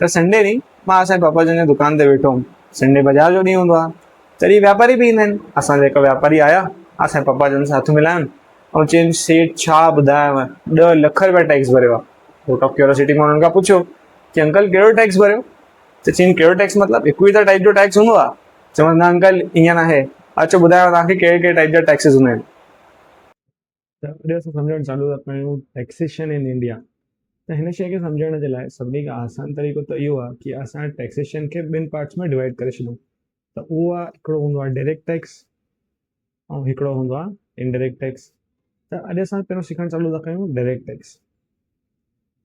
त संडे ॾींहुं मां असांजे पापा जन जे दुकान ते वेठो हुउमि। संडे बाज़ार जो ॾींहुं हूंदो आहे, तॾहिं वापारी बि ईंदा आहिनि। असांजा जेका वापारी आया, असांजे पप्पा जन सां हथ मिलायुनि ऐं चयनि सेठ छा ॿुधायांव, 10 लख रुपया टैक्स भरियो आहे। वोट ऑफ क्यूरियोसिटी मां हुननि खां पुछियो कि अंकल कहिड़ो टैक्स भरियो? त चयनि कहिड़ो टैक्स मतिलबु हिकु ई त टाइप जो टैक्स हूंदो आहे। चवंदा न अंकल ईअं न आहे, अचो ॿुधायो तव्हांखे कहिड़े कहिड़े टाइप जा टैक्सिस हूंदा आहिनि। त अॼु असां सम्झणु चालू था कयूं टैक्सेशन इन इंडिया। त हिन शइ खे सम्झण जे लाइ सभिनी खां आसान तरीक़ो त इहो आहे कि असां टैक्सेशन खे ॿिनि पार्ट्स में डिवाइड करे छॾूं। त उहो आहे, हिकिड़ो हूंदो आहे डायरेक्ट टैक्स ऐं हिकिड़ो हूंदो आहे इनडायरेक्ट टैक्स। त अॼु असां पहिरियों सिखणु चालू था कयूं डायरेक्ट टैक्स।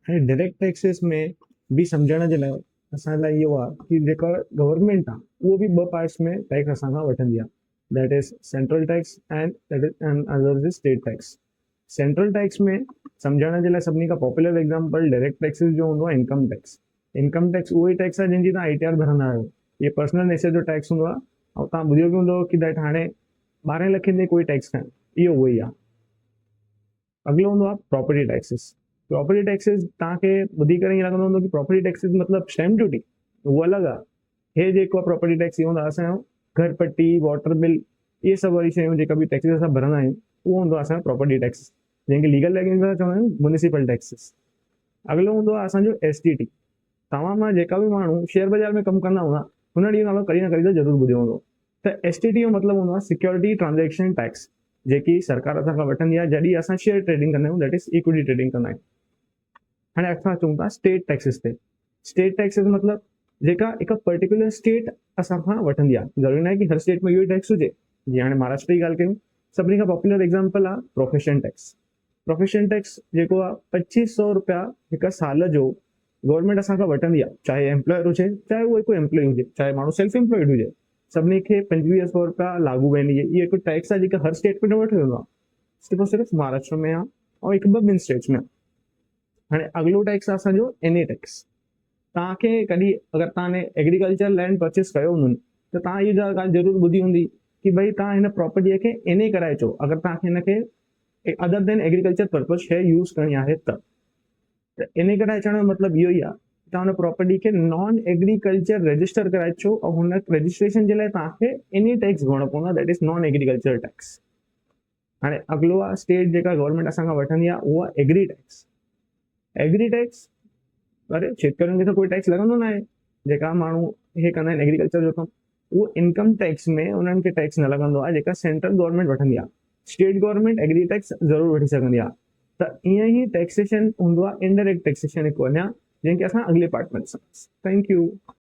हाणे डायरेक्ट टैक्सिस में बि सम्झण जे लाइ असां लाइ इहो आहे कि जेका गवर्नमेंट आहे उहो बि ॿ पार्ट्स में टैक्स असां खां वठंदी आहे। That is central tax and other is state tax. Central tax में सम्झण जे लाइ सभिनी खां पॉपुलर एग्जाम्पल डायरेक्ट टैक्सिस जो हूंदो आहे इनकम टैक्स। इनकम टैक्स उहो ई टैक्स आहे जंहिंजी तव्हां ITR भरंदा आहियो। इहे पर्सनल नेचर जो टैक्स हूंदो आहे ऐं तव्हां ॿुधियो बि हूंदो कि दैट हाणे 12 लखनि ते कोई टैक्स कान्हे, इहो उहो ई आहे। अॻिलो हूंदो आहे प्रॉपर्टी टैक्सिस। प्रॉपर्टी टैक्सिस तव्हांखे ॿुधी करे ईअं लॻंदो हूंदो कि प्रॉपर्टी टैक्सिस मतिलबु स्टैम्प ड्यूटी, उहो अलॻि आहे। हे जेको आहे प्रॉपर्टी टैक्स इहो हूंदो आहे असांजो घर पट्टी, वाटर बिल, इहे सभु वारी शयूं जेका बि टैक्सिस असां भरंदा आहियूं उहो हूंदो आहे असांजो प्रॉपर्टी टैक्स, जंहिंखे लीगल लैंग्वेज में चवंदा आहियूं म्युनिसिपल टैक्सिस। अॻिलो हूंदो आहे असांजो STT। तव्हां मां जेका बि माण्हू शेयर बाज़ार में कमु कंदा हूंदा हुन ॾींहुं नालो कॾहिं न कॾहिं त ज़रूरु ॿुधियो हूंदो। त STT जो मतिलबु हूंदो आहे सिक्योरिटी ट्रांज़ैक्शन टैक्स, जेकी सरकार असां खां वठंदी आहे जॾहिं असां शेयर ट्रेडिंग कंदा आहियूं, दैट इज़ इक्विटी ट्रेडिंग कंदा आहियूं। हाणे असां अचूं था स्टेट टैक्सिस ते। स्टेट टैक्सिस मतिलबु जेका हिकु पर्टिकुलर स्टेट असां खां वठंदी आहे। ज़रूरी न आहे कि हर स्टेट में इहो ई टैक्स हुजे। जीअं हाणे महाराष्ट्र जी ॻाल्हि कयूं, सभिनी खां पॉपुलर एग्जाम्पल आहे प्रोफेशन टैक्स। प्रोफेशन टैक्स जेको आहे 2500 रुपया हिकु साल जो गवर्नमेंट असां खां वठंदी आहे, चाहे एम्प्लॉयर हुजे चाहे उहो कोई एम्प्लॉय हुजे, चाहे माण्हू सेल्फ एम्प्लॉयड हुजे, सभिनी खे 2500 रुपया लागू पवंदी आहे। इहा हिकु टैक्स आहे जेका हर स्टेट में न वठियो वेंदो आहे, सिर्फ़ु महाराष्ट्र में आहे ऐं हिकु ॿ ॿिनि स्टेट्स में आहे। हाणे अॻिलो टैक्स आहे असांजो NA टैक्स। तव्हांखे कॾहिं अगरि तव्हां एग्रीकल्चर लैंड परचेस कयो हूंदो त तव्हां इहा ॻाल्हि ज़रूरु ॿुधी हूंदी कि भई तव्हां हिन प्रॉपर्टीअ खे NA कराए अचो अगरि तव्हांखे हिनखे अदर देन एग्रीकल्चर पर्पज़ शइ यूज़ करणी आहे त NA कराए अचण जो मतिलबु इहो ई आहे तव्हां हुन प्रॉपर्टी खे नॉन एग्रीकल्चर रजिस्टर कराए अचो ऐं हुन रजिस्ट्रेशन जे लाइ तव्हांखे NA टैक्स भरणो पवंदो आहे, that is non agriculture tax. हाणे अॻिलो आहे स्टेट जेका गवर्नमेंट असां खां वठंदी आहे, उहो आहे एग्री टैक्स। एग्री टैक्स, अरे शेतकरियुनि खे त कोई टैक्स लॻंदो न आहे। जेका माण्हू हे कंदा आहिनि एग्रीकल्चर जो कमु, उहो इनकम टैक्स में उन्हनि खे टैक्स न लॻंदो आहे जेका सेंट्रल गवर्नमेंट वठंदी आहे। स्टेट गवर्नमेंट एग्री टैक्स ज़रूरु वठी सघंदी आहे। त ईअं ई टैक्सेशन हूंदो आहे इनडायरेक्ट टैक्सेशन हिकु अञा, जंहिंखे असां अॻिले पार्ट में ॾिसंदासीं। Thank you.